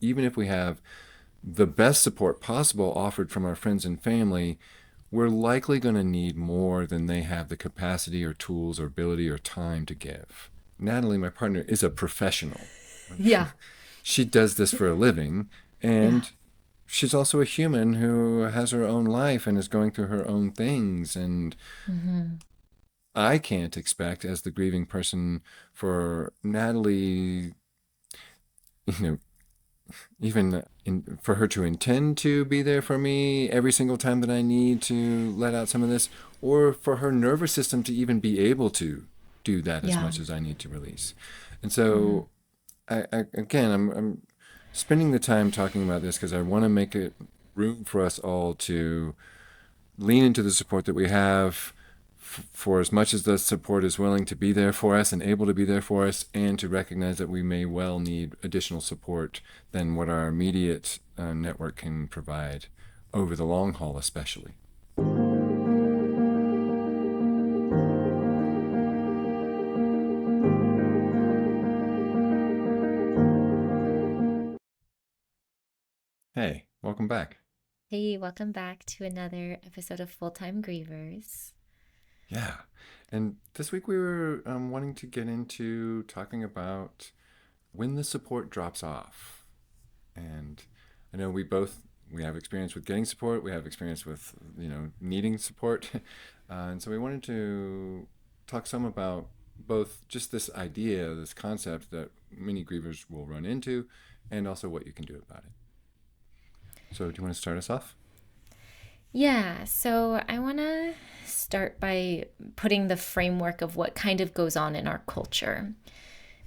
even if we have the best support possible offered from our friends and family, we're likely going to need more than they have the capacity or tools or ability or time to give. Natalie, my partner, is a professional. Yeah. She does this for a living, Yeah. and she's also a human who has her own life and is going through her own things. And Hmm. I can't expect, as the grieving person, for Natalie, you know, for her to intend to be there for me every single time that I need to let out some of this, or for her nervous system to even be able to do that as Yeah. much as I need to release. And Hmm. so, again, I'm spending the time talking about this because I want to make it room for us all to lean into the support that we have, for as much as the support is willing to be there for us and able to be there for us, and to recognize that we may well need additional support than what our immediate network can provide over the long haul, especially. Hey, welcome back. Hey, welcome back to another episode of Full-Time Grievers. Yeah. And this week we were wanting to get into talking about when the support drops off. And I know we have experience with getting support, we have experience with needing support, and so we wanted to talk some about both just this idea, this concept that many grievers will run into, and also what you can do about it. So, do you want to start us off? Yeah, so I want to start by putting the framework of what kind of goes on in our culture.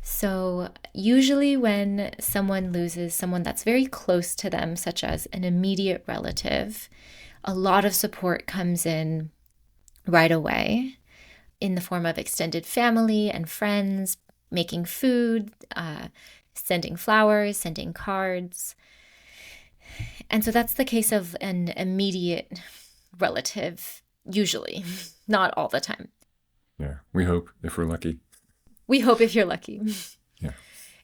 So, usually, when someone loses someone that's very close to them, such as an immediate relative, a lot of support comes in right away in the form of extended family and friends, making food, sending flowers, sending cards. And so that's the case of an immediate relative, usually, not all the time. Yeah, we hope if we're lucky. We hope if you're lucky. Yeah.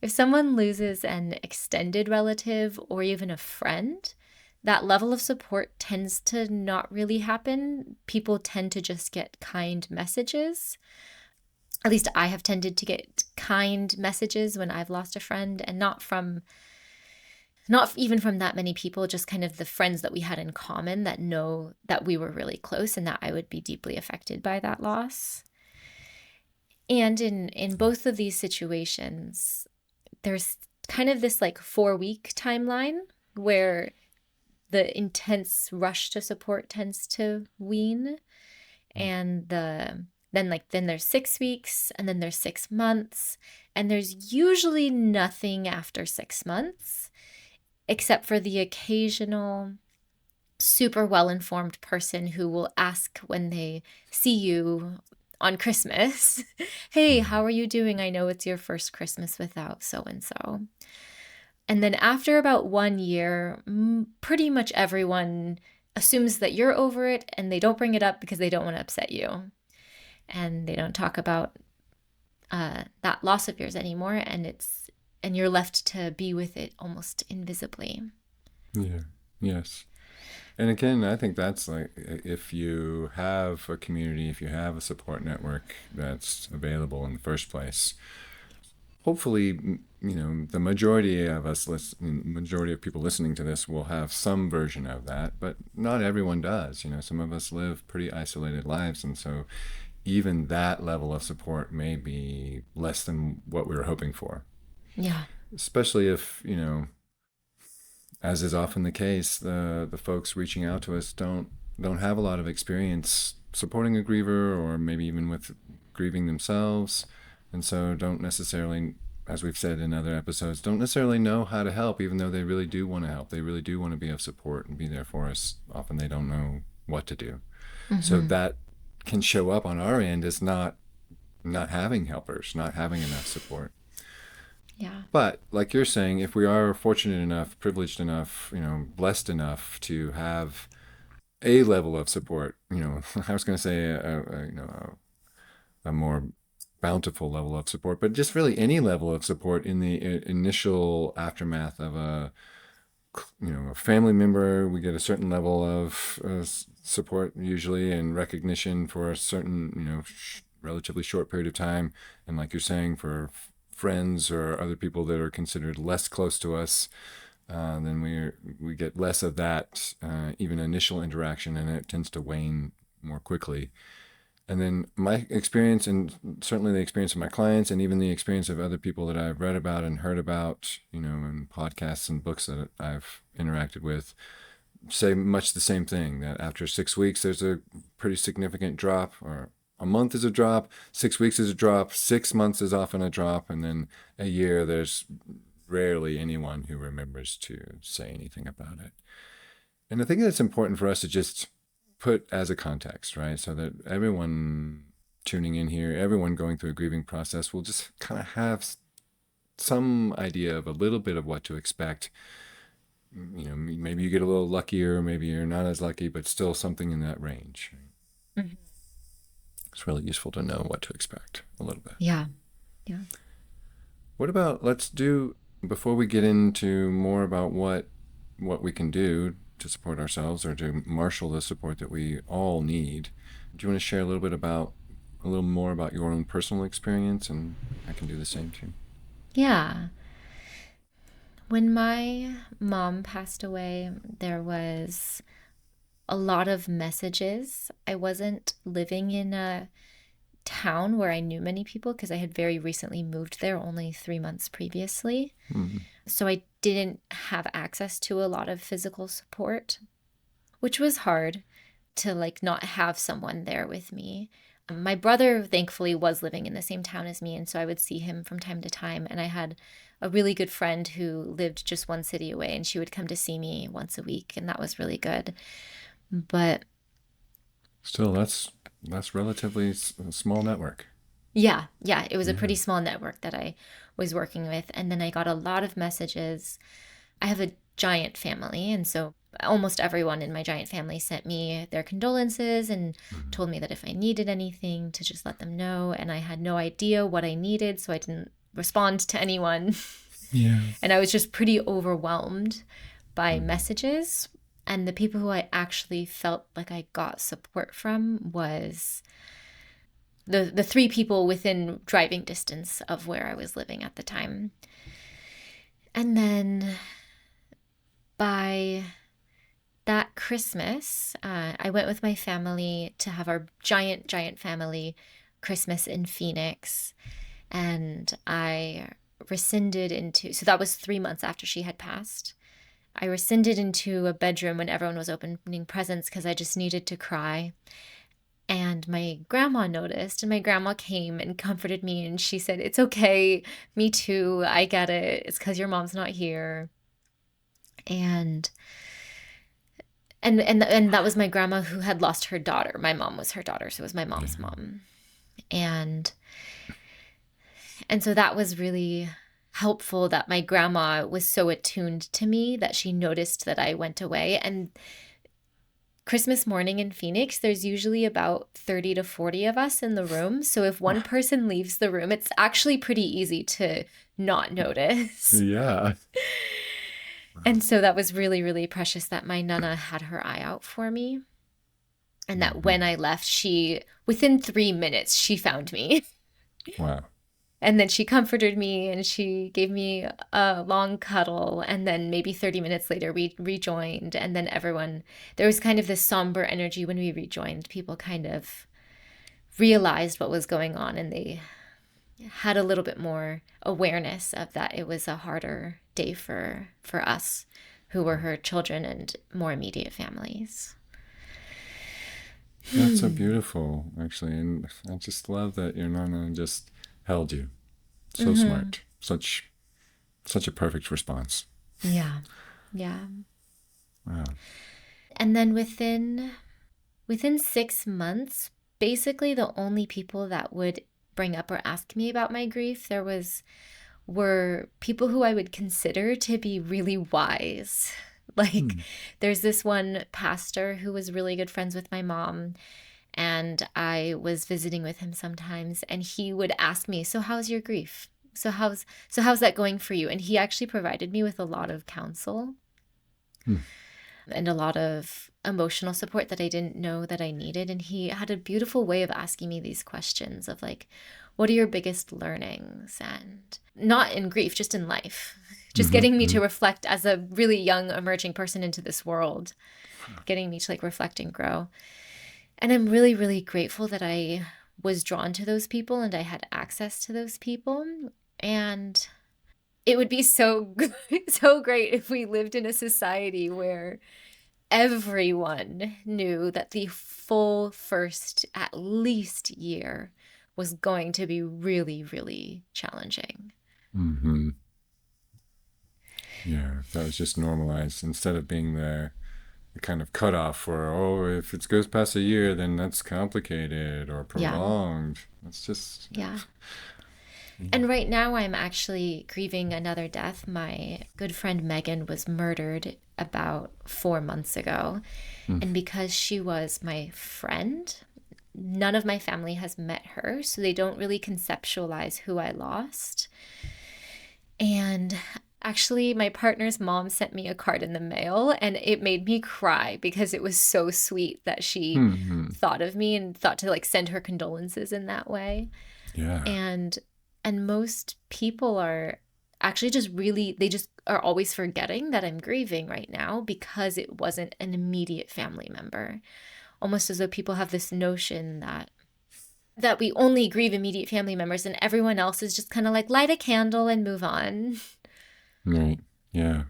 If someone loses an extended relative or even a friend, that level of support tends to not really happen. People tend to just get kind messages. At least I have tended to get kind messages when I've lost a friend, and not even from that many people, just kind of the friends that we had in common that know that we were really close and that I would be deeply affected by that loss. And in both of these situations, there's kind of this like 4-week timeline where the intense rush to support tends to wean, and then there's 6 weeks, and then there's 6 months, and there's usually nothing after 6 months except for the occasional super well informed person who will ask when they see you on Christmas, "Hey, how are you doing? I know it's your first Christmas without so and so." And then after about 1 year, pretty much everyone assumes that you're over it and they don't bring it up because they don't want to upset you. And they don't talk about that loss of yours anymore. And you're left to be with it almost invisibly. Yeah. Yes. And again, I think that's like, if you have a community, if you have a support network that's available in the first place, hopefully, the majority of people listening to this will have some version of that, but not everyone does. Some of us live pretty isolated lives, and so even that level of support may be less than what we were hoping for. Yeah. Especially if, as is often the case, the folks reaching out to us don't have a lot of experience supporting a griever, or maybe even with grieving themselves, and so don't necessarily, as we've said in other episodes, don't necessarily know how to help, even though they really do want to help. They really do want to be of support and be there for us. Often they don't know what to do. So Mm-hmm. that can show up on our end as not having helpers, not having enough support. Yeah. But like you're saying, if we are fortunate enough, privileged enough, blessed enough to have a level of support, I was going to say a more bountiful level of support, but just really any level of support in the initial aftermath of a family member. We get a certain level of support usually and recognition for a certain, relatively short period of time. And like you're saying, for friends or other people that are considered less close to us, then we get less of that even initial interaction, and it tends to wane more quickly. And then my experience, and certainly the experience of my clients, and even the experience of other people that I've read about and heard about, in podcasts and books that I've interacted with, say much the same thing, that after 6 weeks, there's a pretty significant drop, or a month is a drop, 6 weeks is a drop, 6 months is often a drop, and then a year, there's rarely anyone who remembers to say anything about it. And I think that's important for us to just put as a context, right? So that everyone tuning in here, everyone going through a grieving process will just kind of have some idea of a little bit of what to expect. Maybe you get a little luckier, maybe you're not as lucky, but still something in that range. Mm-hmm. It's really useful to know what to expect a little bit. Yeah. Yeah. What about, before we get into more about what we can do to support ourselves or to marshal the support that we all need, do you want to share a little more about your own personal experience? And I can do the same too. Yeah. When my mom passed away, there was a lot of messages. I wasn't living in a town where I knew many people because I had very recently moved there, only 3 months previously. Mm-hmm. So I didn't have access to a lot of physical support, which was hard to not have someone there with me. My brother, thankfully, was living in the same town as me, and so I would see him from time to time. And I had a really good friend who lived just one city away, and she would come to see me once a week, and that was really good. But still, that's relatively a small network. Yeah, it was a pretty small network that I was working with. And then I got a lot of messages. I have a giant family, and so almost everyone in my giant family sent me their condolences and told me that if I needed anything to just let them know. And I had no idea what I needed, so I didn't respond to anyone. Yeah. And I was just pretty overwhelmed by messages. And the people who I actually felt like I got support from was the 3 people within driving distance of where I was living at the time. And then by that Christmas, I went with my family to have our giant family Christmas in Phoenix. And I rescinded so that was 3 months after she had passed. I rescinded into a bedroom when everyone was opening presents because I just needed to cry. And my grandma noticed, and my grandma came and comforted me, and she said, "It's okay. Me too. I get it. It's because your mom's not here." And that was my grandma who had lost her daughter. My mom was her daughter, so it was my mom's mom. And so that was really helpful that my grandma was so attuned to me that she noticed that I went away. And Christmas morning in Phoenix, there's usually about 30 to 40 of us in the room. So if one person leaves the room, it's actually pretty easy to not notice. Yeah. And so that was really, really precious that my Nana had her eye out for me. And that when I left, within 3 minutes, she found me. Wow. And then she comforted me and she gave me a long cuddle. And then maybe 30 minutes later, we rejoined. And then there was kind of this somber energy when we rejoined. People kind of realized what was going on, and they had a little bit more awareness of that. It was a harder day for us who were her children and more immediate families. That's so beautiful, actually. And I just love that your Nana just held you. So smart. Such a perfect response. Yeah. Wow. And then within 6 months, basically the only people that would bring up or ask me about my grief were people who I would consider to be really wise. There's this one pastor who was really good friends with my mom, And I was visiting with him sometimes, and he would ask me, "So how's your grief? So how's that going for you?" And he actually provided me with a lot of counsel Hmm. and a lot of emotional support that I didn't know that I needed. And he had a beautiful way of asking me these questions of like, what are your biggest learnings? And not in grief, just in life. Just Mm-hmm. getting me Mm-hmm. to reflect as a really young emerging person into this world, getting me to like reflect and grow. And I'm really, really grateful that I was drawn to those people and I had access to those people. And it would be so so great if we lived in a society where everyone knew that the full first at least year was going to be really, really challenging. Mm-hmm. Yeah, if that was just normalized instead of being the kind of cutoff for, oh, if it goes past a year, then that's complicated or Yeah. prolonged. That's just, Yeah. yeah. And right now I'm actually grieving another death. My good friend Megan was murdered about 4 months ago. Mm. And because she was my friend, none of my family has met her, so they don't really conceptualize who I lost. And actually, my partner's mom sent me a card in the mail, and it made me cry because it was so sweet that she Mm-hmm. thought of me and thought to like send her condolences in that way. Yeah. And most people are actually just really, they just are always forgetting that I'm grieving right now because it wasn't an immediate family member. Almost as though people have this notion that we only grieve immediate family members and everyone else is just kind of like light a candle and move on. Right. Yeah.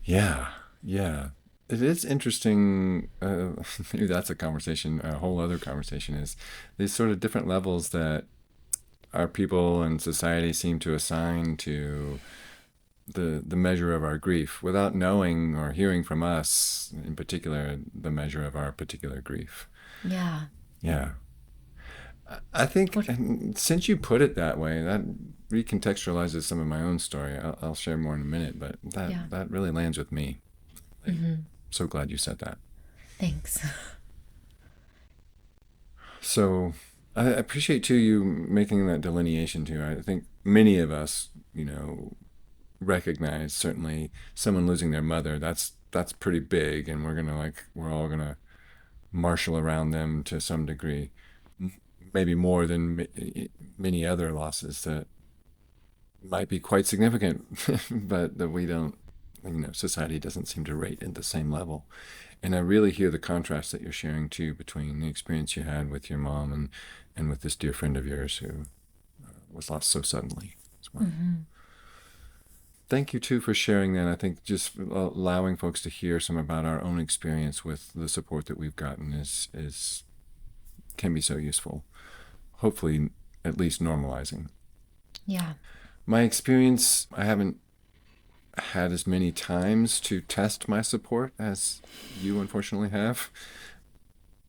Yeah. Yeah. It is interesting. Maybe that's a conversation, a whole other conversation, is these sort of different levels that our people and society seem to assign to the measure of our grief without knowing or hearing from us, in particular, the measure of our particular grief. Yeah. Yeah. I think What? since you put it that way, that recontextualizes some of my own story. I'll share more in a minute, but Yeah. that really lands with me. I'm Mm-hmm. so glad you said that. Thanks. So I appreciate too you making that delineation too. I think many of us, recognize certainly someone losing their mother. That's pretty big, and we're all gonna marshal around them to some degree, maybe more than many other losses that might be quite significant, but that we don't, society doesn't seem to rate at the same level. And I really hear the contrast that you're sharing too between the experience you had with your mom and with this dear friend of yours who was lost so suddenly as well. Mm-hmm. Thank you too for sharing that. I think just allowing folks to hear some about our own experience with the support that we've gotten is can be so useful. Hopefully, at least normalizing. Yeah. My experience, I haven't had as many times to test my support as you unfortunately have.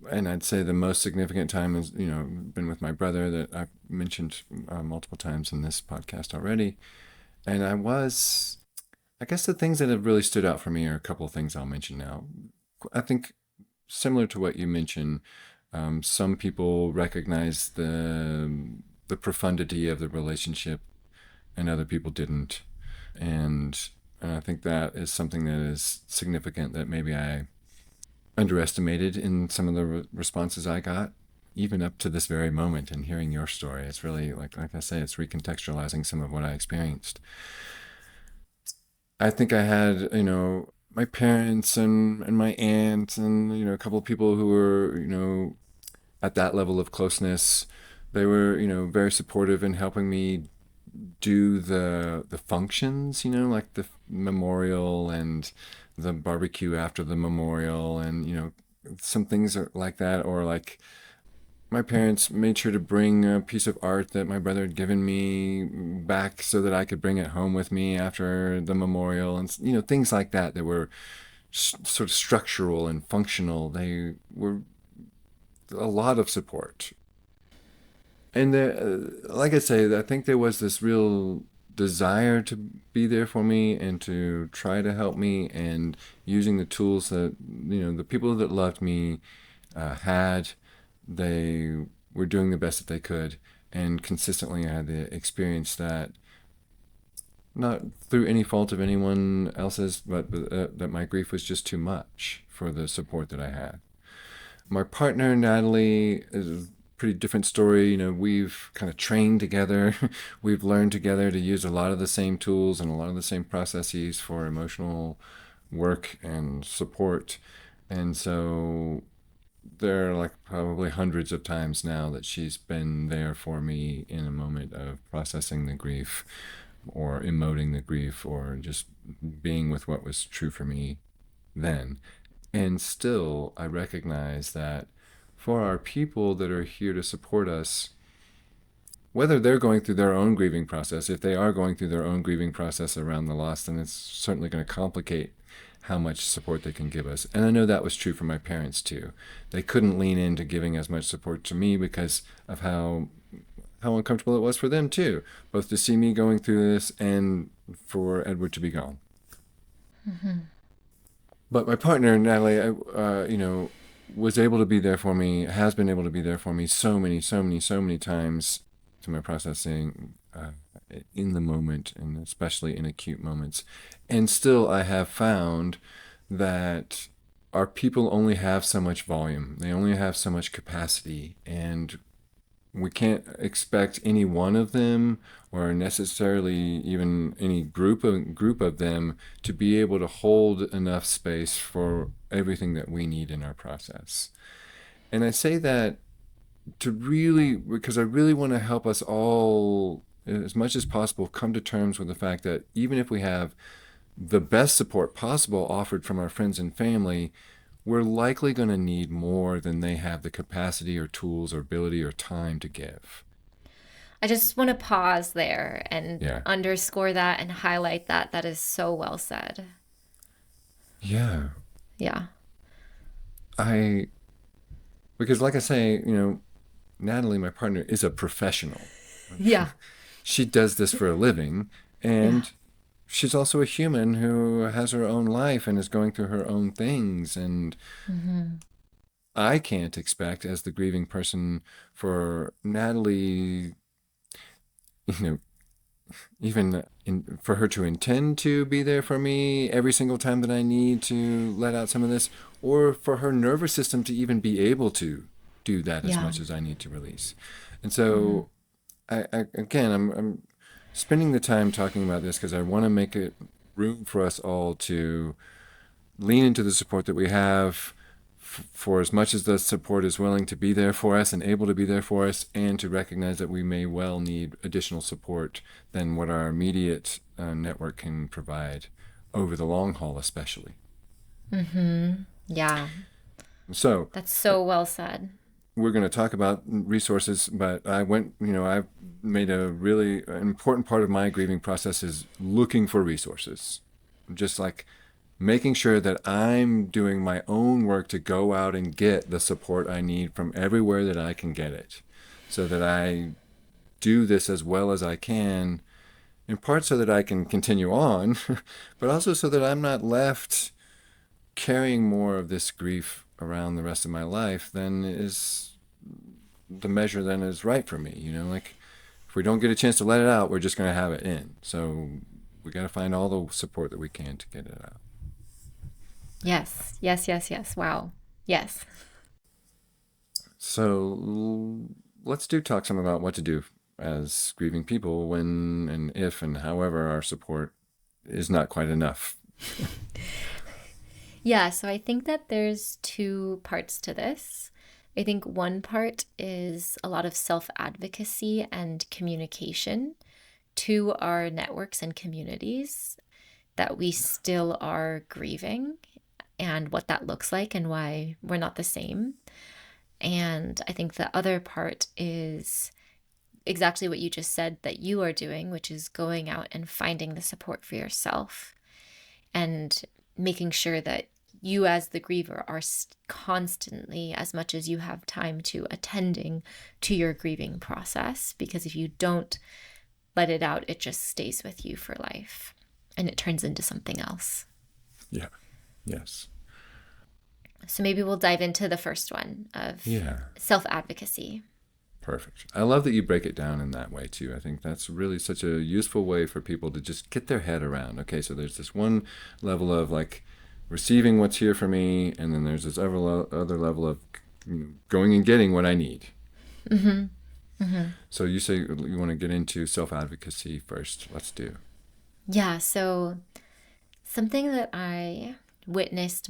And I'd say the most significant time has, been with my brother that I've mentioned multiple times in this podcast already. And I guess the things that have really stood out for me are a couple of things I'll mention now. I think similar to what you mentioned, some people recognize the profundity of the relationship, and other people didn't. And I think that is something that is significant that maybe I underestimated in some of the responses I got, even up to this very moment. And hearing your story, it's really like I say, it's recontextualizing some of what I experienced. I think I had, my parents and my aunt and, a couple of people who were, at that level of closeness. They were, very supportive in helping me do the functions, like the memorial and the barbecue after the memorial and, some things like that. Or like my parents made sure to bring a piece of art that my brother had given me back so that I could bring it home with me after the memorial, and things like that that were sort of structural and functional. They were a lot of support. And like I say, I think there was this real desire to be there for me and to try to help me, and using the tools that, the people that loved me had. They were doing the best that they could. And consistently, I had the experience that, not through any fault of anyone else's, but that my grief was just too much for the support that I had. My partner, Natalie, is a pretty different story. We've kind of trained together. We've learned together to use a lot of the same tools and a lot of the same processes for emotional work and support. And so there are like probably hundreds of times now that she's been there for me in a moment of processing the grief or emoting the grief or just being with what was true for me then. And still, I recognize that for our people that are here to support us, whether they're going through their own grieving process, if they are going through their own grieving process around the loss, then it's certainly going to complicate how much support they can give us. And I know that was true for my parents too. They couldn't lean into giving as much support to me because of how uncomfortable it was for them too, both to see me going through this and for Edward to be gone. Mm-hmm. But my partner, Natalie, was able to be there for me, has been able to be there for me so many, so many, so many times to my processing in the moment, and especially in acute moments. And still, I have found that our people only have so much volume, they only have so much capacity, and we can't expect any one of them or necessarily even any group of them to be able to hold enough space for everything that we need in our process. And I say that to really, because I really want to help us all as much as possible come to terms with the fact that even if we have the best support possible offered from our friends and family, we're likely going to need more than they have the capacity or tools or ability or time to give. I just want to pause there and Yeah. underscore that and highlight that. That is so well said. Yeah. Yeah. I, because like I say, Natalie, my partner, is a professional. Yeah. She does this for a living, Yeah. and she's also a human who has her own life and is going through her own things. And Mm-hmm. I can't expect, as the grieving person, for Natalie, you know, for her to intend to be there for me every single time that I need to let out some of this, or for her nervous system to even be able to do that as Yeah. much as I need to release. And Mm-hmm. so, again, I'm spending the time talking about this because I want to make it room for us all to lean into the support that we have for as much as the support is willing to be there for us and able to be there for us, and to recognize that we may well need additional support than what our immediate network can provide over the long haul, especially. Mm-hmm. Yeah. So, That's so well said. we're going to talk about resources, but I've made a really important part of my grieving process is looking for resources. Just like making sure that I'm doing my own work to go out and get the support I need from everywhere that I can get it, so that I do this as well as I can, in part so that I can continue on, but also so that I'm not left carrying more of this grief around the rest of my life than is the measure then is right for me. Like if we don't get a chance to let it out, we're just going to have it in. So we got to find all the support that we can to get it out. Yes. Yes. Yes. Yes. Wow. Yes. So let's talk some about what to do as grieving people when and if and however our support is not quite enough. Yeah. So I think that there's two parts to this. I think one part is a lot of self advocacy and communication to our networks and communities that we still are grieving and what that looks like and why we're not the same. And I think the other part is exactly what you just said that you are doing, which is going out and finding the support for yourself and making sure that you, as the griever, are constantly, as much as you have time to, attending to your grieving process. Because if you don't let it out, it just stays with you for life and it turns into something else. Yeah. Yes. So maybe we'll dive into the first one of Yeah. self-advocacy. Perfect. I love that you break it down in that way too. I think that's really such a useful way for people to just get their head around. Okay, so there's this one level of like receiving what's here for me, and then there's this other level of going and getting what I need. Mm-hmm. Mm-hmm. So you say you want to get into self advocacy first. Let's do. Yeah, so something that I witnessed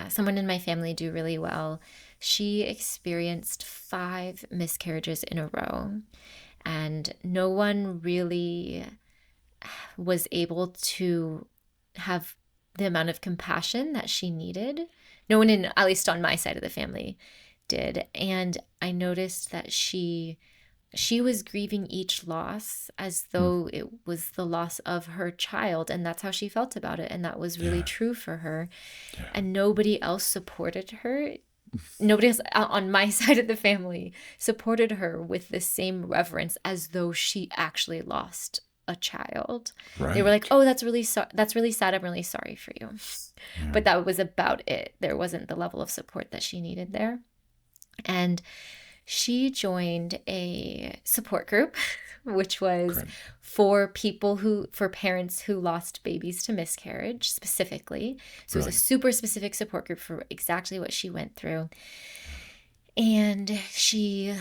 someone in my family do really well. She experienced 5 miscarriages in a row, and no one really was able to have the amount of compassion that she needed. No one in, at least on my side of the family, did. And I noticed that she was grieving each loss as Mm. though it was the loss of her child, and that's how she felt about it, and that was really Yeah. true for her. Yeah. And nobody else supported her. Nobody else on my side of the family supported her with the same reverence as though she actually lost a child. They were like, Right. "Oh, that's really sad. I'm really sorry for you." Yeah. But that was about it. There wasn't the level of support that she needed there. And she joined a support group, which was Great. for parents who lost babies to miscarriage specifically. So it was a Brilliant. super specific support group for exactly what she went through. And she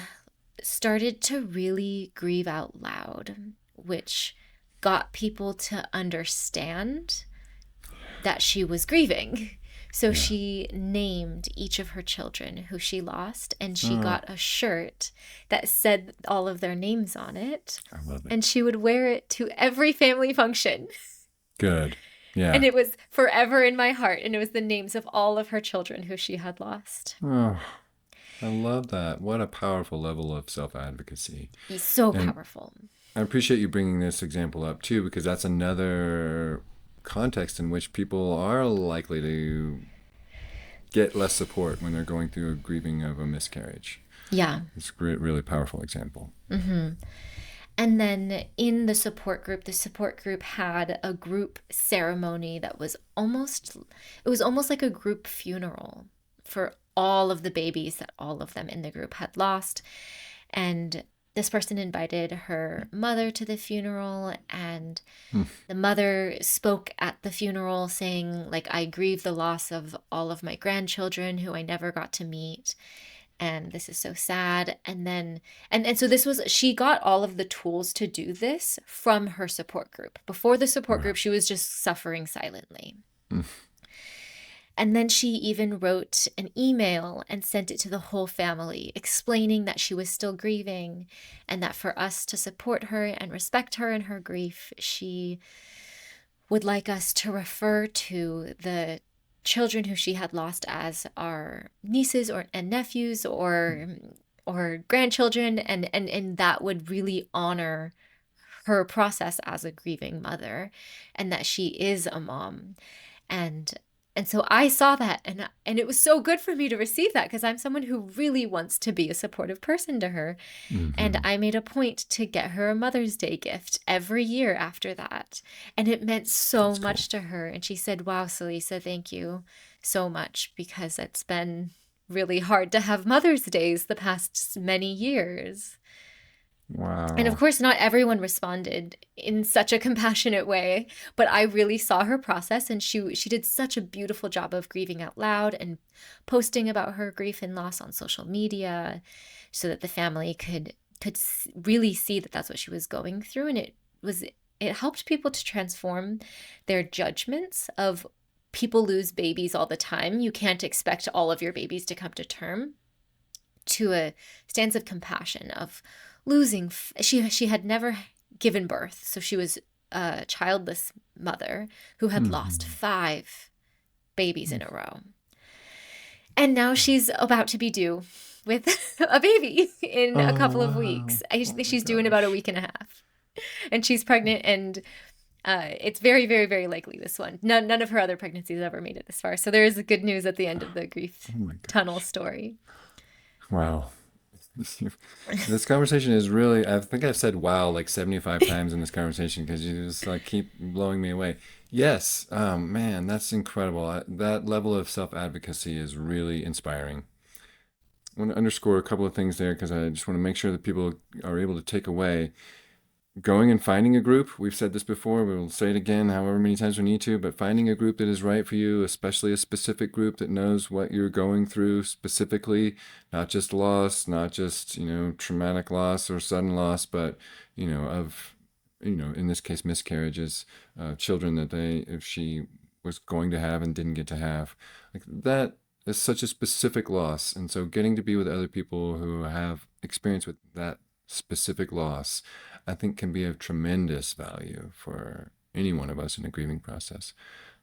started to really grieve out loud, which got people to understand that she was grieving. So Yeah. she named each of her children who she lost, and she Oh, got a shirt that said all of their names on it. I love it. And she would wear it to every family function. Good. And Yeah. it was forever in my heart. And it was the names of all of her children who she had lost. Oh, I love that. What a powerful level of self advocacy. He's so And powerful. I appreciate you bringing this example up too, because that's another context in which people are likely to get less support when they're going through a grieving of a miscarriage. Yeah. It's a great, really powerful example. Mm-hmm. And then in the support group had a group ceremony that was almost like a group funeral for all of the babies that all of them in the group had lost. And this person invited her mother to the funeral, and Hmm. the mother spoke at the funeral saying, like, I grieve the loss of all of my grandchildren who I never got to meet. And this is so sad. And then, and so she got all of the tools to do this from her support group. Before the support Wow. group, she was just suffering silently. Hmm. And then she even wrote an email and sent it to the whole family, explaining that she was still grieving and that for us to support her and respect her in her grief, she would like us to refer to the children who she had lost as our nieces and nephews or grandchildren, and that would really honor her process as a grieving mother, and that she is a mom. And so I saw that, and it was so good for me to receive that, because I'm someone who really wants to be a supportive person to her. And Mm-hmm. I made a point to get her a Mother's Day gift every year after that. And it meant so That's cool. much to her. And she said, "Wow, Selysa, thank you so much, because it's been really hard to have Mother's Days the past many years." And of Wow. course, not everyone responded in such a compassionate way, but I really saw her process, and she did such a beautiful job of grieving out loud and posting about her grief and loss on social media, so that the family could really see that that's what she was going through. And it helped people to transform their judgments of, people lose babies all the time, you can't expect all of your babies to come to term, to a stance of compassion of losing. She had never given birth, so she was a childless mother who had lost Mm-hmm. 5 babies in a row. And now she's about to be due with a baby in a Oh, couple of wow. weeks. I Oh think my she's due in about a gosh. week and a half. And she's pregnant, and it's very, very, very likely this one. None of her other pregnancies ever made it this far. So there is good news at the end of the grief Oh my tunnel gosh. story. Wow. This conversation is really, I think I've said wow like 75 times in this conversation because you just like keep blowing me away. Yes. Oh man, that's incredible. That level of self-advocacy is really inspiring. I want to underscore a couple of things there because I just want to make sure that people are able to take away going and finding a group. We've said this before, we'll say it again however many times we need to, but finding a group that is right for you, especially a specific group that knows what you're going through specifically, not just loss, not just, traumatic loss or sudden loss, but, of, in this case, miscarriages, children that if she was going to have and didn't get to have. Like that is such a specific loss. And so getting to be with other people who have experience with that specific loss, I think can be of tremendous value for any one of us in a grieving process.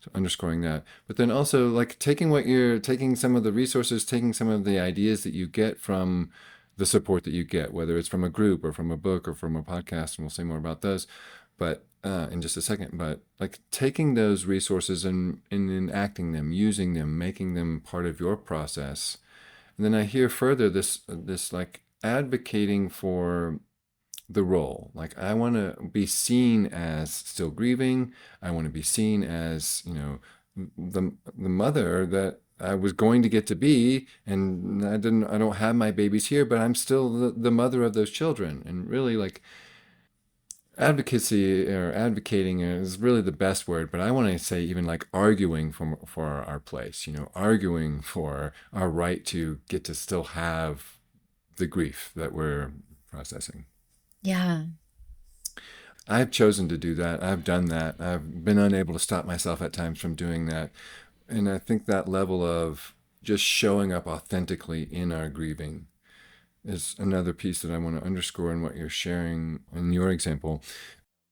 So underscoring that, but then also like taking some of the resources, taking some of the ideas that you get from the support that you get, whether it's from a group or from a book or from a podcast, and we'll say more about those, but in just a second. But like taking those resources and enacting them, using them, making them part of your process. And then I hear further this like advocating for the role. Like I want to be seen as still grieving. I want to be seen as, the mother that I was going to get to be, and I don't have my babies here, but I'm still the mother of those children. And really like advocacy or advocating is really the best word, but I want to say even like arguing for our place, arguing for our right to get to still have the grief that we're processing. Yeah. I've chosen to do that. I've done that. I've been unable to stop myself at times from doing that. And I think that level of just showing up authentically in our grieving is another piece that I want to underscore in what you're sharing in your example.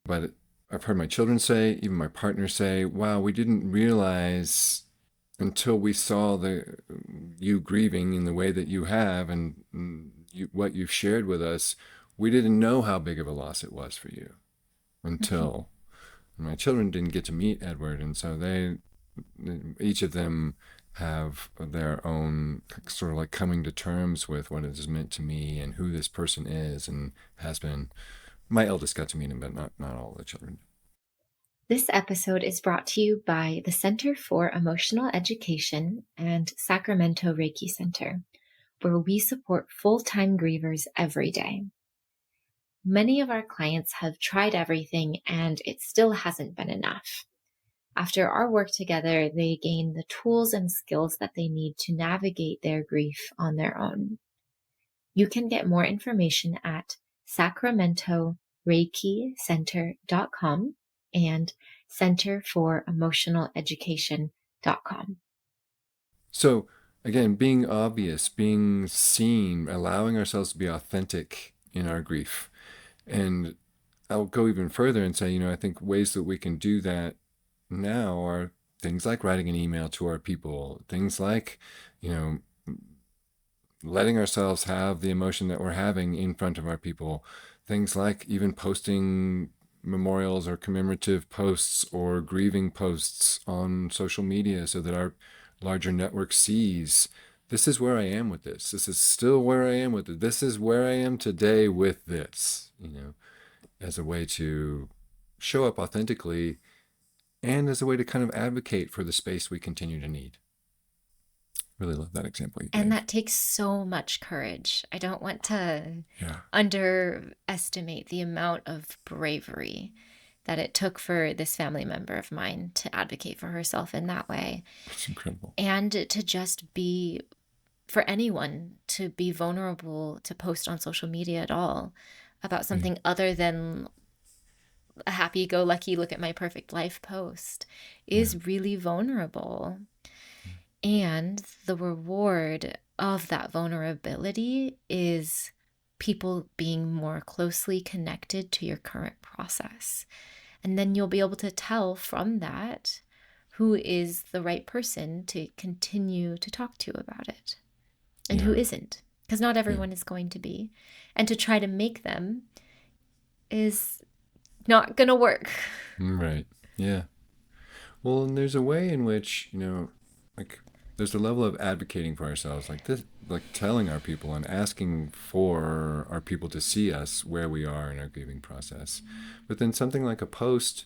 But I've heard my children say, even my partner say, wow, we didn't realize until we saw you grieving in the way that you have and what you've shared with us, we didn't know how big of a loss it was for you until my children didn't get to meet Edward, and so each of them have their own sort of like coming to terms with what it has meant to me and who this person is and has been. My eldest got to meet him, but not all the children. This episode is brought to you by the Center for Emotional Education and Sacramento Reiki Center, where we support full-time grievers every day. Many of our clients have tried everything and it still hasn't been enough. After our work together, they gain the tools and skills that they need to navigate their grief on their own. You can get more information at sacramentoreikicenter.com and centerforoemotionaleducation.com. So again, being obvious, being seen, allowing ourselves to be authentic in our grief. And I'll go even further and say, I think ways that we can do that now are things like writing an email to our people, things like, you know, letting ourselves have the emotion that we're having in front of our people, things like even posting memorials or commemorative posts or grieving posts on social media so that our larger network sees this is where I am with this. This is still where I am with it. This is where I am today with this, as a way to show up authentically and as a way to kind of advocate for the space we continue to need. Really love that example you And gave. that takes so much courage. I don't want to Yeah, underestimate the amount of bravery that it took for this family member of mine to advocate for herself in that way. it's incredible. And to just be, for anyone to be vulnerable to post on social media at all about Yeah, something other than a happy go lucky, look at my perfect life post yeah, is really vulnerable. And the reward of that vulnerability is people being more closely connected to your current process. And then you'll be able to tell from that who is the right person to continue to talk to about it and who yeah, isn't, because not yeah. everyone is going to be. And to try to make them is not going to work. Right. Yeah. Well, and there's a way in which, like there's a level of advocating for ourselves, like this, like telling our people and asking for our people to see us where we are in our grieving process. But then something like a post,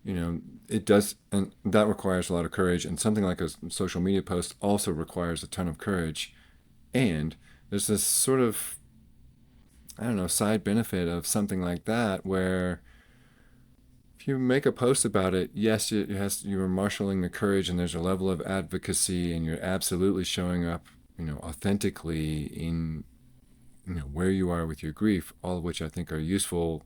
you know, it does, and that requires a lot of courage. And something like a social media post also requires a ton of courage. And there's this sort of, I don't know, side benefit of something like that where if you make a post about it, yes, you're marshaling the courage, and there's a level of advocacy, and you're absolutely showing up, authentically in, where you are with your grief, all of which I think are useful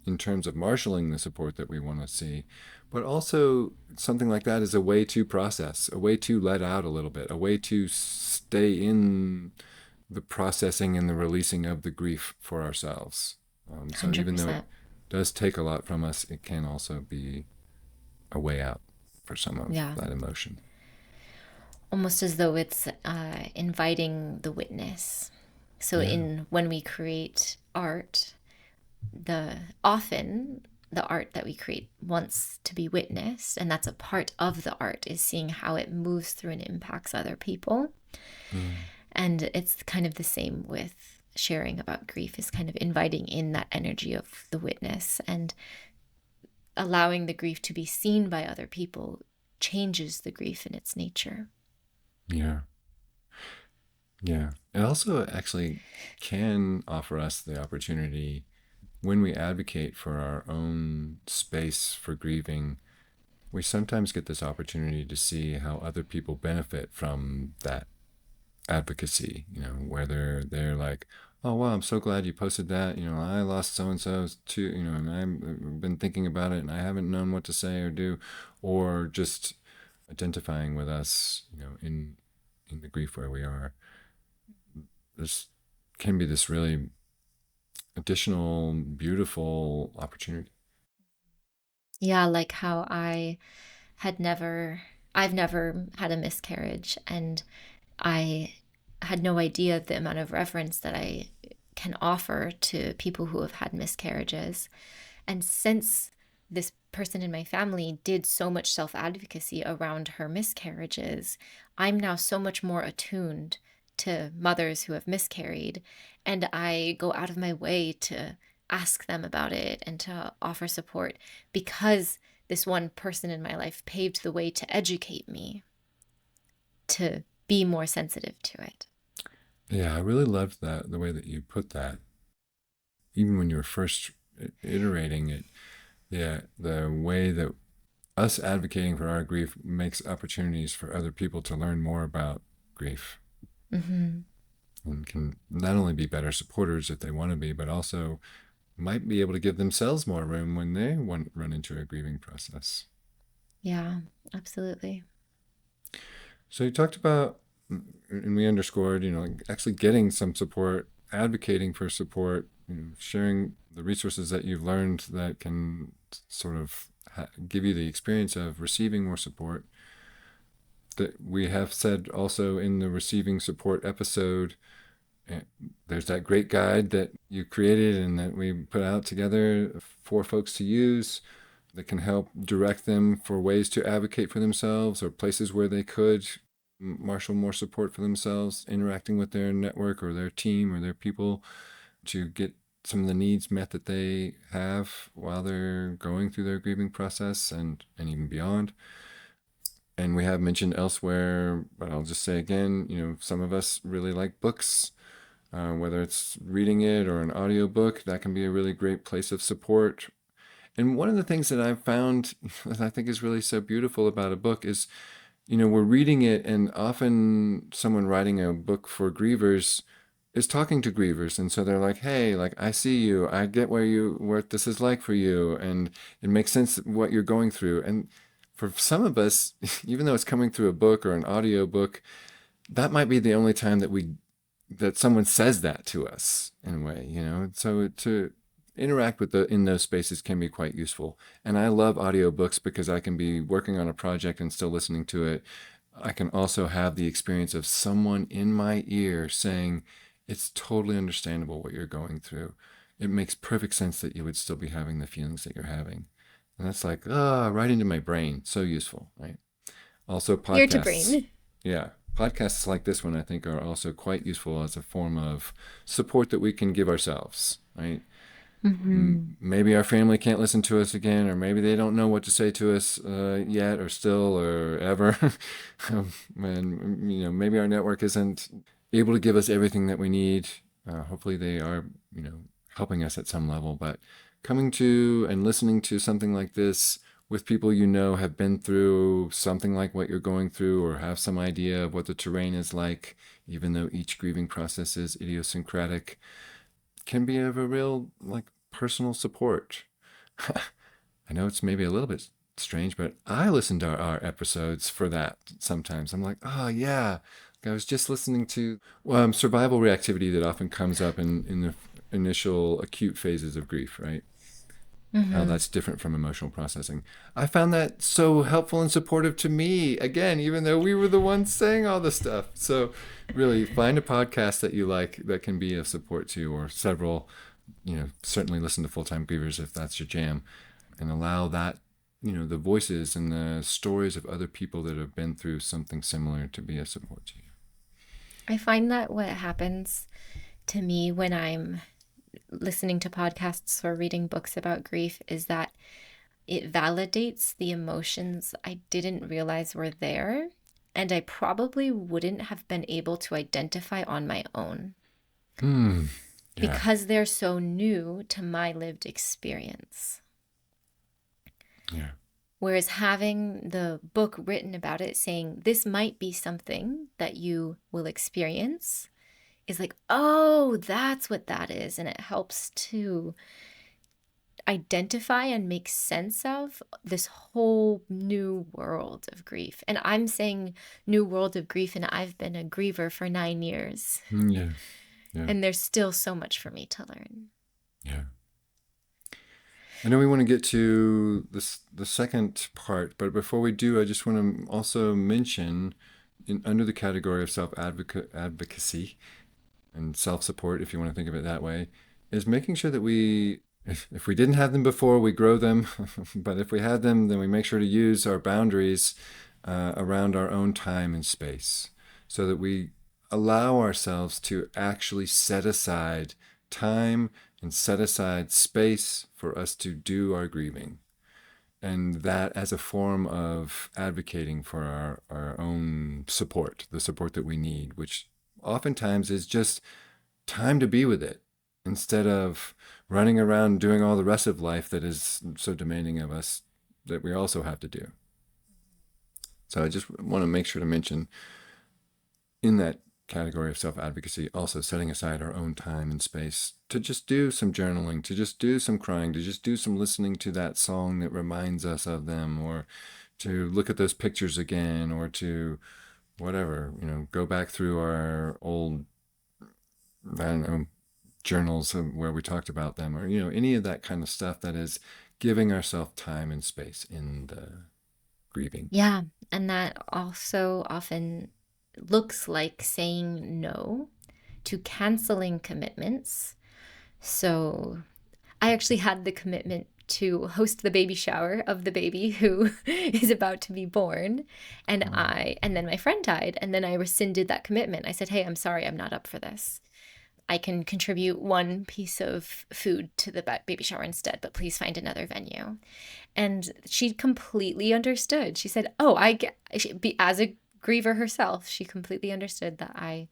in terms of marshaling the support that we want to see. But also, something like that is a way to process, a way to let out a little bit, a way to stay in the processing and the releasing of the grief for ourselves. So even though it 100%. does take a lot from us, it can also be a way out for some of Yeah. that emotion. Almost as though it's inviting the witness. So Yeah. in when we create art, the often the art that we create wants to be witnessed, and that's a part of the art, is seeing how it moves through and impacts other people. Yeah. And it's kind of the same with sharing about grief, is kind of inviting in that energy of the witness, and allowing the grief to be seen by other people changes the grief in its nature. Yeah. Yeah. It also actually can offer us the opportunity when we advocate for our own space for grieving. We sometimes get this opportunity to see how other people benefit from that advocacy, whether they're like, oh, wow, I'm so glad you posted that. I lost so and so too, and I've been thinking about it and I haven't known what to say or do, or just identifying with us, in the grief where we are. This can be this really additional, beautiful opportunity. Yeah, like how had never, I've never had a miscarriage, and I had no idea the amount of reverence that I can offer to people who have had miscarriages. And since this person in my family did so much self advocacy around her miscarriages, I'm now so much more attuned to mothers who have miscarried. And I go out of my way to ask them about it and to offer support, because this one person in my life paved the way to educate me to be more sensitive to it. Yeah, I really loved that, the way that you put that. Even when you were first iterating it, yeah, the way that us advocating for our grief makes opportunities for other people to learn more about grief Mm-hmm. and can not only be better supporters if they want to be, but also might be able to give themselves more room when they want run into a grieving process. Yeah, absolutely. So you talked about, and we underscored, like actually getting some support, advocating for support, sharing the resources that you've learned that can sort of give you the experience of receiving more support. That we have said also in the receiving support episode, there's that great guide that you created and that we put out together for folks to use that can help direct them for ways to advocate for themselves or places where they could marshal more support for themselves, interacting with their network or their team or their people to get some of the needs met that they have while they're going through their grieving process and even beyond. And we have mentioned elsewhere, but I'll just say again, some of us really like books, whether it's reading it or an audiobook, that can be a really great place of support. And one of the things that I've found that I think is really so beautiful about a book is, we're reading it, and often someone writing a book for grievers is talking to grievers. And so they're like, hey, like, I see you. I get what this is like for you. And it makes sense what you're going through. And for some of us, even though it's coming through a book or an audio book, that might be the only time that someone says that to us in a way, so to interact with the in those spaces can be quite useful. And I love audiobooks because I can be working on a project and still listening to it. I can also have the experience of someone in my ear saying, it's totally understandable what you're going through. It makes perfect sense that you would still be having the feelings that you're having. And that's like, right into my brain. So useful, right? Also Ear to podcasts. brain. Yeah. Podcasts like this one, I think, are also quite useful as a form of support that we can give ourselves, right? Hmm. Maybe our family can't listen to us again, or maybe they don't know what to say to us yet, or still, or ever. And maybe our network isn't able to give us everything that we need. Hopefully, they are, helping us at some level. But coming to and listening to something like this with people have been through something like what you're going through, or have some idea of what the terrain is like, even though each grieving process is idiosyncratic, can be of a real personal support. I know it's maybe a little bit strange, but I listen to our episodes for that sometimes. I'm like, oh yeah, I was just listening to survival reactivity that often comes up in the initial acute phases of grief, right? How Hmm. that's different from emotional processing. I found that so helpful and supportive to me, again, even though we were the ones saying all the stuff. So, really, find a podcast that you like that can be of support to you, or several. Certainly listen to Full Time Grievers if that's your jam, and allow that, the voices and the stories of other people that have been through something similar to be a support to you. I find that what happens to me when I'm listening to podcasts or reading books about grief is that it validates the emotions I didn't realize were there, and I probably wouldn't have been able to identify on my own Hmm. Yeah. because they're so new to my lived experience. Yeah. Whereas having the book written about it saying this might be something that you will experience is like, oh, that's what that is. And it helps to identify and make sense of this whole new world of grief. And I'm saying new world of grief, and I've been a griever for 9 years. Yeah. Yeah. And there's still so much for me to learn. Yeah. I know we want to get to the second part, but before we do, I just want to also mention, under the category of advocacy and self support, if you want to think of it that way, is making sure that if we didn't have them before, we grow them. But if we had them, then we make sure to use our boundaries around our own time and space, so that we allow ourselves to actually set aside time and set aside space for us to do our grieving. And that as a form of advocating for our own support, the support that we need, which oftentimes is just time to be with it, instead of running around doing all the rest of life that is so demanding of us that we also have to do. So I just want to make sure to mention, in that category of self advocacy, also setting aside our own time and space to just do some journaling, to just do some crying, to just do some listening to that song that reminds us of them, or to look at those pictures again, or to whatever, go back through our old, I don't know, journals where we talked about them, or, any of that kind of stuff that is giving ourselves time and space in the grieving. Yeah. And that also often looks like saying no to canceling commitments. So I actually had the commitment to host the baby shower of the baby who is about to be born, and Oh, and then my friend died, and then I rescinded that commitment. I said, "Hey, I'm sorry, I'm not up for this. I can contribute one piece of food to the baby shower instead, but please find another venue." And she completely understood. She said, "Oh, I get," as a griever herself, she completely understood that I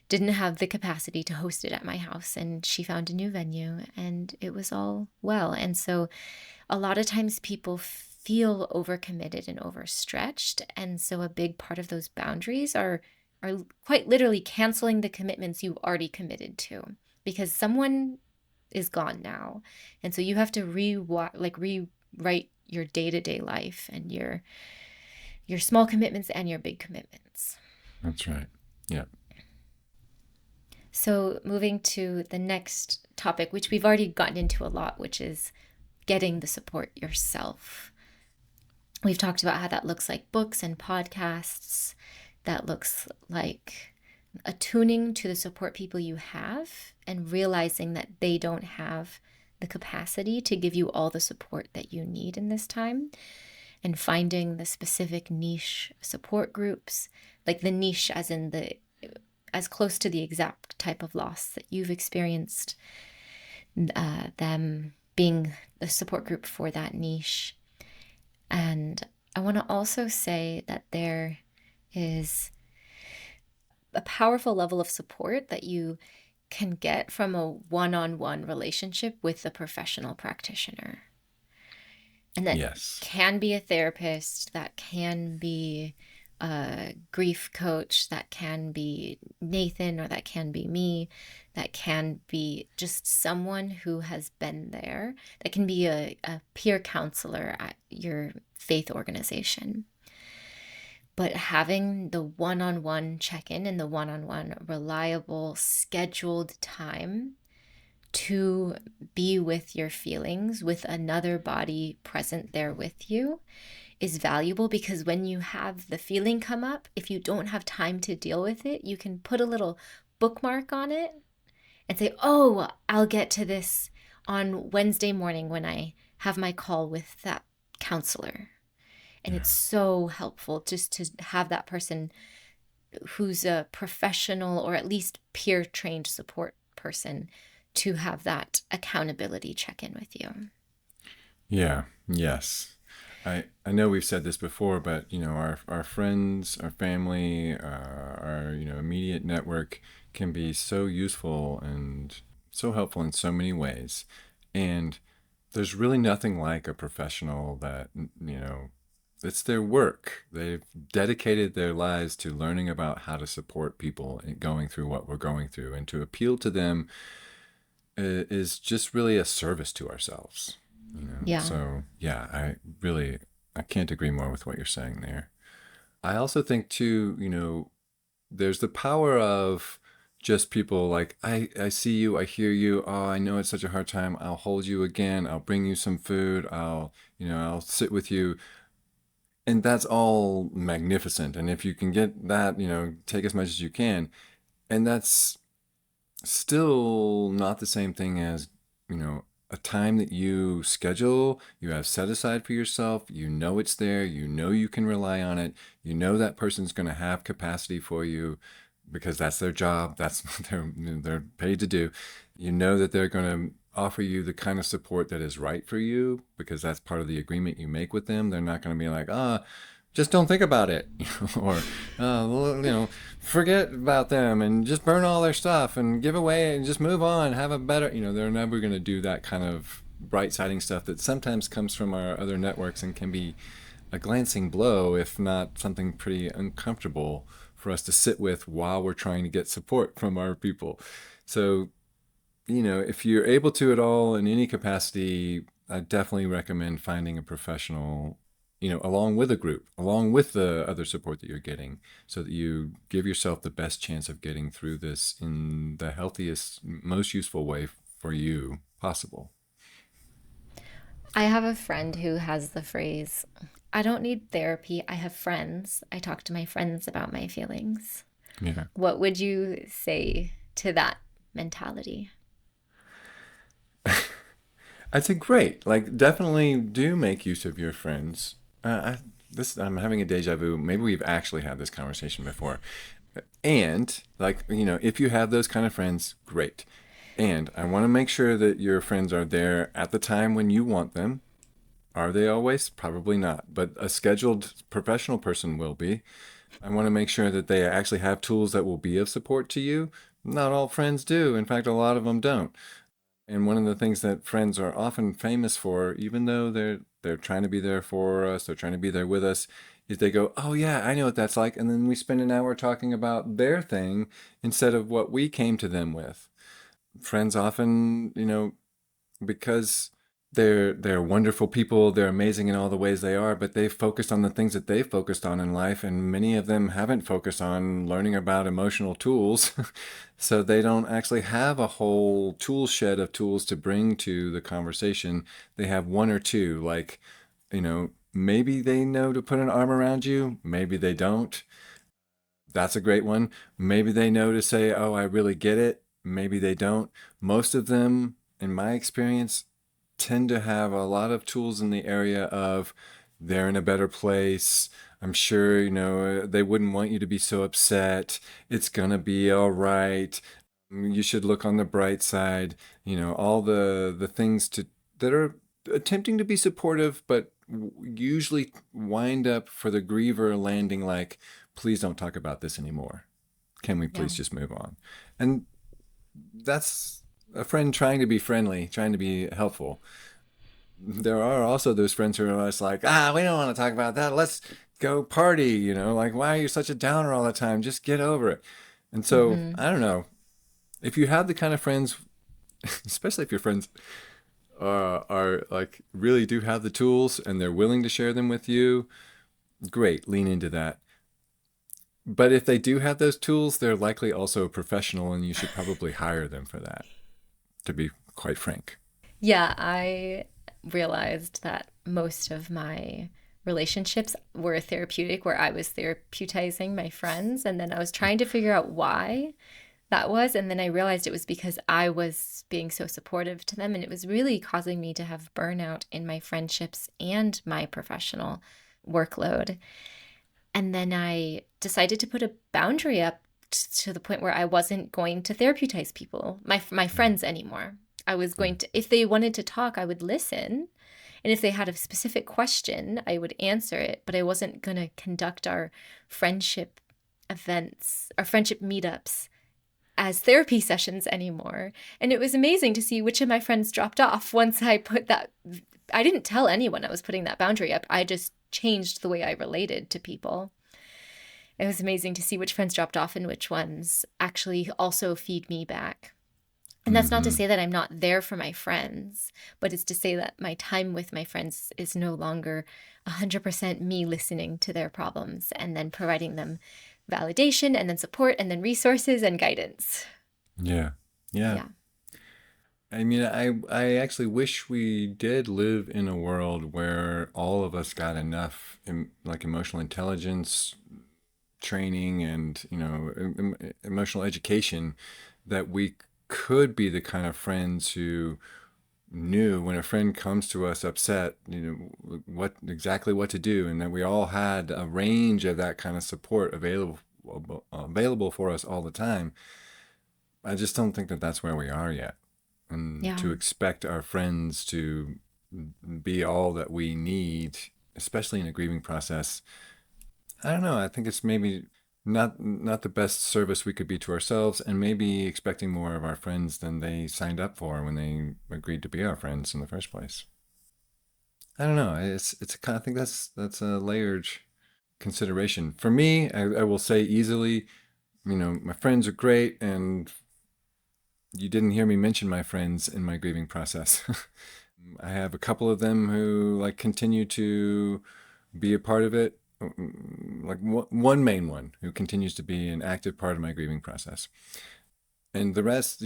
didn't have the capacity to host it at my house, and she found a new venue, and it was all well. And so a lot of times people feel overcommitted and overstretched, and so a big part of those boundaries are quite literally canceling the commitments you already committed to, because someone is gone now, and so you have to rewrite your day-to-day life and your small commitments and your big commitments. that's right. Yeah. So, moving to the next topic, which we've already gotten into a lot, which is getting the support yourself. We've talked about how that looks like books and podcasts, that looks like attuning to the support people you have and realizing that they don't have the capacity to give you all the support that you need in this time, and finding the specific niche support groups like the niche as in the as close to the exact type of loss that you've experienced, them being the support group for that niche. And I want to also say that there is a powerful level of support that you can get from a one-on-one relationship with a professional practitioner. And that Yes. can be a therapist, that can be a grief coach, that can be Nathan, or that can be me, that can be just someone who has been there, that can be a peer counselor at your faith organization. But having the one-on-one check-in and the one-on-one reliable scheduled time to be with your feelings with another body present there with you is valuable, because when you have the feeling come up, if you don't have time to deal with it, you can put a little bookmark on it and say, oh, I'll get to this on Wednesday morning when I have my call with that counselor. And it's Yeah. so helpful just to have that person who's a professional or at least peer trained support person to have that accountability check in with you. Yeah. Yes. I know we've said this before, but our friends, our family, our immediate network can be so useful and so helpful in so many ways. And there's really nothing like a professional that it's their work. They've dedicated their lives to learning about how to support people in going through what we're going through, and to appeal to them is just really a service to ourselves. Yeah. So yeah, I can't agree more with what you're saying there. I also think too, there's the power of just people like, I see you, I hear you. Oh, I know it's such a hard time. I'll hold you again. I'll bring you some food. I'll sit with you. And that's all magnificent. And if you can get that, take as much as you can. And that's still not the same thing as, a time that you schedule, you have set aside for yourself. It's there. You can rely on it. That person's going to have capacity for you because that's their job. That's what they're paid to do. That they're going to offer you the kind of support that is right for you, because that's part of the agreement you make with them. They're not going to be like, just don't think about it, or well, forget about them and just burn all their stuff and give away and just move on, have a better. They're never going to do that kind of bright siding stuff that sometimes comes from our other networks and can be a glancing blow, if not something pretty uncomfortable for us to sit with while we're trying to get support from our people. So, if you're able to at all in any capacity, I definitely recommend finding a professional, along with a group, along with the other support that you're getting, so that you give yourself the best chance of getting through this in the healthiest, most useful way for you possible. I have a friend who has the phrase, I don't need therapy. I have friends. I talk to my friends about my feelings. Yeah. What would you say to that mentality? I think great. Like, definitely do make use of your friends. I'm having a deja vu. Maybe we've actually had this conversation before. And like, if you have those kind of friends, great. And I want to make sure that your friends are there at the time when you want them. Are they always? Probably not. But a scheduled professional person will be. I want to make sure that they actually have tools that will be of support to you. Not all friends do. In fact, a lot of them don't. And one of the things that friends are often famous for, even though they're trying to be there for us, they're trying to be there with us, is they go, "Oh yeah, I know what that's like," and then we spend an hour talking about their thing instead of what we came to them with. Friends often, because they're wonderful people, they're amazing in all the ways they are, but they've focused on the things that they've focused on in life, and many of them haven't focused on learning about emotional tools. So they don't actually have a whole tool shed of tools to bring to the conversation. They have one or two, like, maybe they know to put an arm around you, maybe they don't. That's a great one. Maybe they know to say, "Oh, I really get it." Maybe they don't. Most of them, in my experience, tend to have a lot of tools in the area of they're in a better place. I'm sure, they wouldn't want you to be so upset. It's gonna be all right. You should look on the bright side. All the things that are attempting to be supportive, but usually wind up for the griever landing like, please don't talk about this anymore. Can we Yeah. please just move on? And that's a friend trying to be friendly, trying to be helpful. There are also those friends who are just like, we don't want to talk about that. Let's go party. Like, why are you such a downer all the time? Just get over it. And so, Mm-hmm. I don't know. If you have the kind of friends, especially if your friends are like really do have the tools and they're willing to share them with you, great, lean into that. But if they do have those tools, they're likely also a professional, and you should probably hire them for that, to be quite frank. Yeah, I realized that most of my relationships were therapeutic, where I was therapeuticing my friends, and then I was trying to figure out why that was. And then I realized it was because I was being so supportive to them, and it was really causing me to have burnout in my friendships and my professional workload. And then I decided to put a boundary up to the point where I wasn't going to therapeutize people, my friends anymore. I was going Mm. to, if they wanted to talk, I would listen. And if they had a specific question, I would answer it. But I wasn't going to conduct our friendship events, our friendship meetups as therapy sessions anymore. And it was amazing to see which of my friends dropped off once I put that. I didn't tell anyone I was putting that boundary up. I just changed the way I related to people. It was amazing to see which friends dropped off and which ones actually also feed me back. And that's not to Mm-hmm. say that I'm not there for my friends, but it's to say that my time with my friends is no longer 100% me listening to their problems and then providing them validation and then support and then resources and guidance. Yeah. Yeah. Yeah. I mean, I actually wish we did live in a world where all of us got enough like emotional intelligence training and emotional education that we could be the kind of friends who knew when a friend comes to us upset, what to do, and that we all had a range of that kind of support available for us all the time. I just don't think that that's where we are yet. And Yeah. to expect our friends to be all that we need, especially in a grieving process, I don't know. I think it's maybe not the best service we could be to ourselves, and maybe expecting more of our friends than they signed up for when they agreed to be our friends in the first place. I don't know. It's a kind of, I think that's a layered consideration. For me, I will say easily, my friends are great, and you didn't hear me mention my friends in my grieving process. I have a couple of them who like continue to be a part of it. Like one main one who continues to be an active part of my grieving process, and the rest,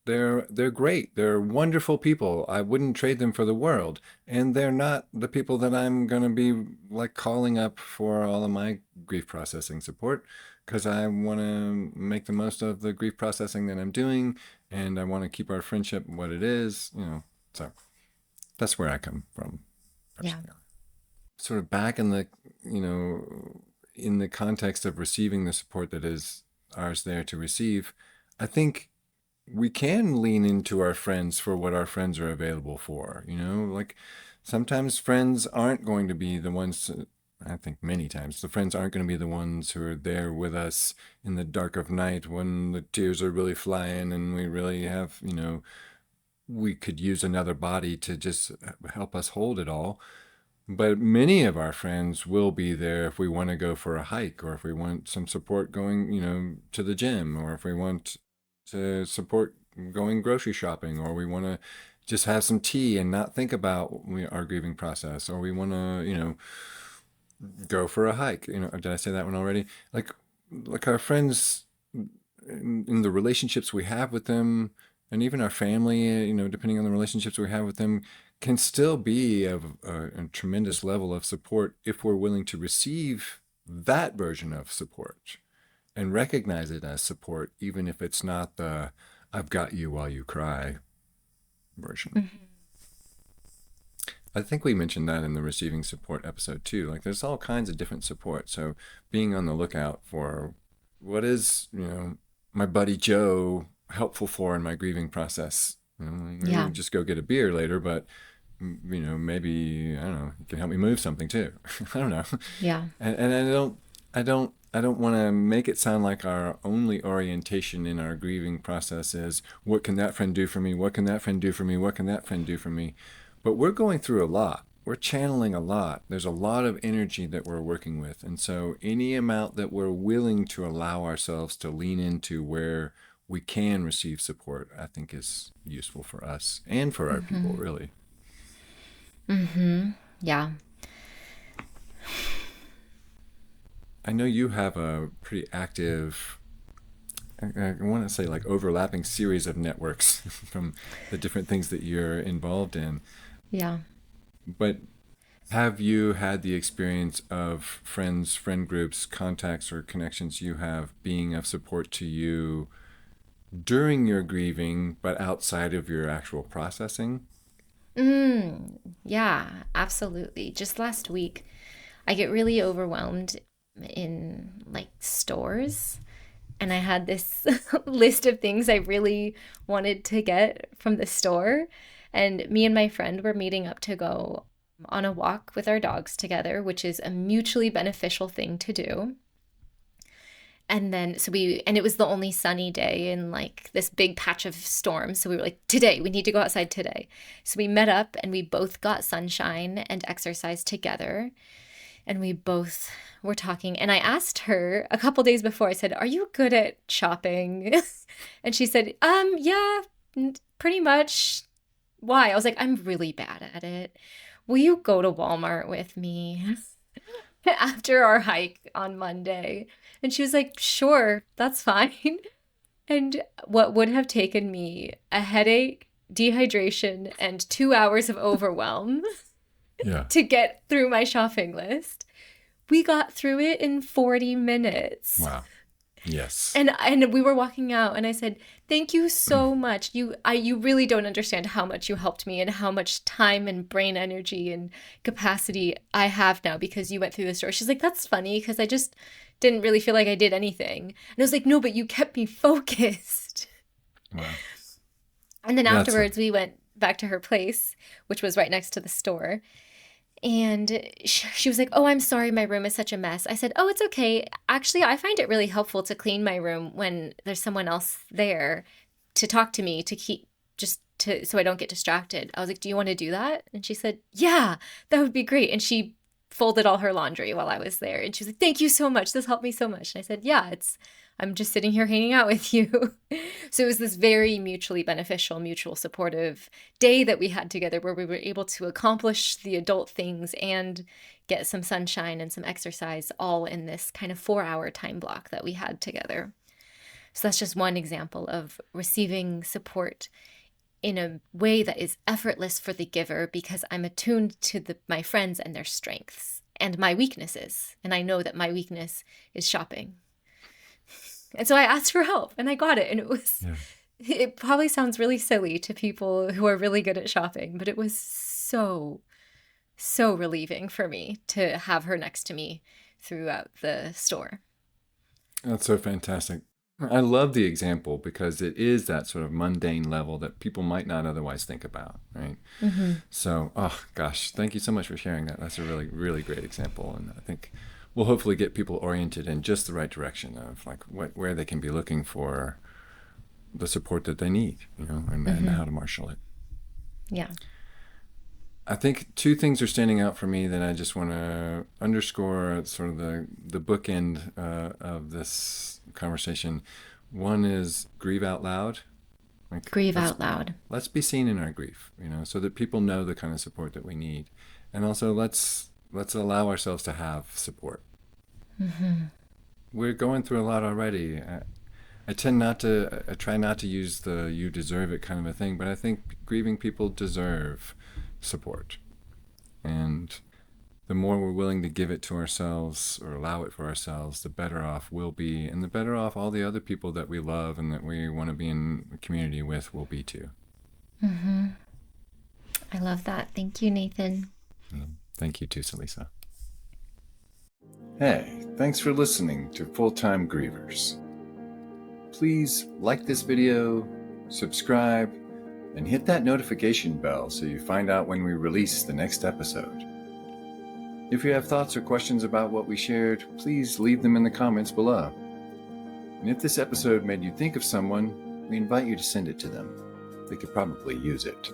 they're great. They're wonderful people. I wouldn't trade them for the world, and they're not the people that I'm gonna be like calling up for all of my grief processing support, because I want to make the most of the grief processing that I'm doing, and I want to keep our friendship what it is. So that's where I come from Yeah. personally. Sort of back in the you know in the context of receiving the support that is ours there to receive, I think we can lean into our friends for what our friends are available for. Like sometimes friends aren't going to be the ones. I think many times the friends aren't going to be the ones who are there with us in the dark of night when the tears are really flying and we really have, we could use another body to just help us hold it all. But many of our friends will be there if we want to go for a hike, or if we want some support going, to the gym, or if we want to support going grocery shopping, or we want to just have some tea and not think about our grieving process, or we want to, go for a hike. Did I say that one already? Like our friends in the relationships we have with them, and even our family, depending on the relationships we have with them, can still be of a tremendous level of support if we're willing to receive that version of support and recognize it as support, even if it's not the "I've got you while you cry" version. Mhm. I think we mentioned that in the receiving support episode too. Like there's all kinds of different support. So being on the lookout for what is, my buddy Joe helpful for in my grieving process. Maybe we Yeah. can just go get a beer later, but maybe I don't know, you can help me move something too. I don't know. Yeah. And I don't want to make it sound like our only orientation in our grieving process is what can that friend do for me? What can that friend do for me? What can that friend do for me? But we're going through a lot. We're channeling a lot. There's a lot of energy that we're working with. And so any amount that we're willing to allow ourselves to lean into where we can receive support, I think is useful for us and for our people, Mm-hmm. really. Mm-hmm. Yeah. I know you have a pretty active, I want to say like overlapping series of networks from the different things that you're involved in. Yeah. But have you had the experience of friends, friend groups, contacts, or connections you have being of support to you during your grieving, but outside of your actual processing? Yeah, absolutely. Just last week, I get really overwhelmed in like stores, and I had this list of things I really wanted to get from the store. And me and my friend were meeting up to go on a walk with our dogs together, which is a mutually beneficial thing to do. And then, and it was the only sunny day in like this big patch of storm. So we were like, today, we need to go outside today. So we met up and we both got sunshine and exercised together. And we both were talking. And I asked her a couple days before, I said, are you good at shopping? And she said, yeah, pretty much. Why? I was like, I'm really bad at it. Will you go to Walmart with me after our hike on Monday? And she was like, sure, that's fine. And what would have taken me a headache, dehydration, and 2 hours of overwhelm Yeah. to get through my shopping list, we got through it in 40 minutes. Wow. Yes. And we were walking out and I said, "Thank you so much. You really don't understand how much you helped me and how much time and brain energy and capacity I have now because you went through the store." She's like, "That's funny because I just didn't really feel like I did anything." And I was like, "No, but you kept me focused." Wow. And then That's a, afterwards we went back to her place, which was right next to the store. And she was like, "Oh, I'm sorry, my room is such a mess." I said, "Oh, it's okay. Actually, I find it really helpful to clean my room when there's someone else there to talk to me, to keep just to so I don't get distracted." I was like, "Do you want to do that?" And she said, "Yeah, that would be great." And she folded all her laundry while I was there. And she was like, "Thank you so much. This helped me so much." And I said, "Yeah, I'm just sitting here hanging out with you." So it was this very mutually beneficial, mutual supportive day that we had together where we were able to accomplish the adult things and get some sunshine and some exercise all in this kind of 4 hour time block that we had together. So that's just one example of receiving support in a way that is effortless for the giver because I'm attuned to my friends and their strengths and my weaknesses. And I know that my weakness is shopping. And so I asked for help and I got it. And yeah. it probably sounds really silly to people who are really good at shopping, but it was so, so relieving for me to have her next to me throughout the store. That's so fantastic. I love the example because it is that sort of mundane level that people might not otherwise think about, right? Mm-hmm. So, oh gosh, thank you so much for sharing that. That's a really, really great example, and I think we'll hopefully get people oriented in just the right direction of like where they can be looking for the support that they need, and Mm-hmm. how to marshal it. Yeah. I think two things are standing out for me that I just want to underscore sort of the bookend of this conversation. One is grieve out loud. Like Grieve let's out loud. let's be seen in our grief, so that people know the kind of support that we need, and also let's allow ourselves to have support. Mm-hmm. We're going through a lot already. I tend not to. I try not to use the "you deserve it" kind of a thing, but I think grieving people deserve support, and the more we're willing to give it to ourselves or allow it for ourselves, the better off we'll be, and the better off all the other people that we love and that we want to be in community with will be too. Mm-hmm. I love that. Thank you, Nathan. Thank you too, Selysa. Hey, thanks for listening to Full-Time Grievers. Please like this video, subscribe, and hit that notification bell so you find out when we release the next episode. If you have thoughts or questions about what we shared, please leave them in the comments below. And if this episode made you think of someone, we invite you to send it to them. They could probably use it.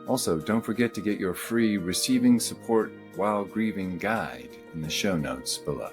Also, don't forget to get your free Receiving Support While Grieving guide in the show notes below.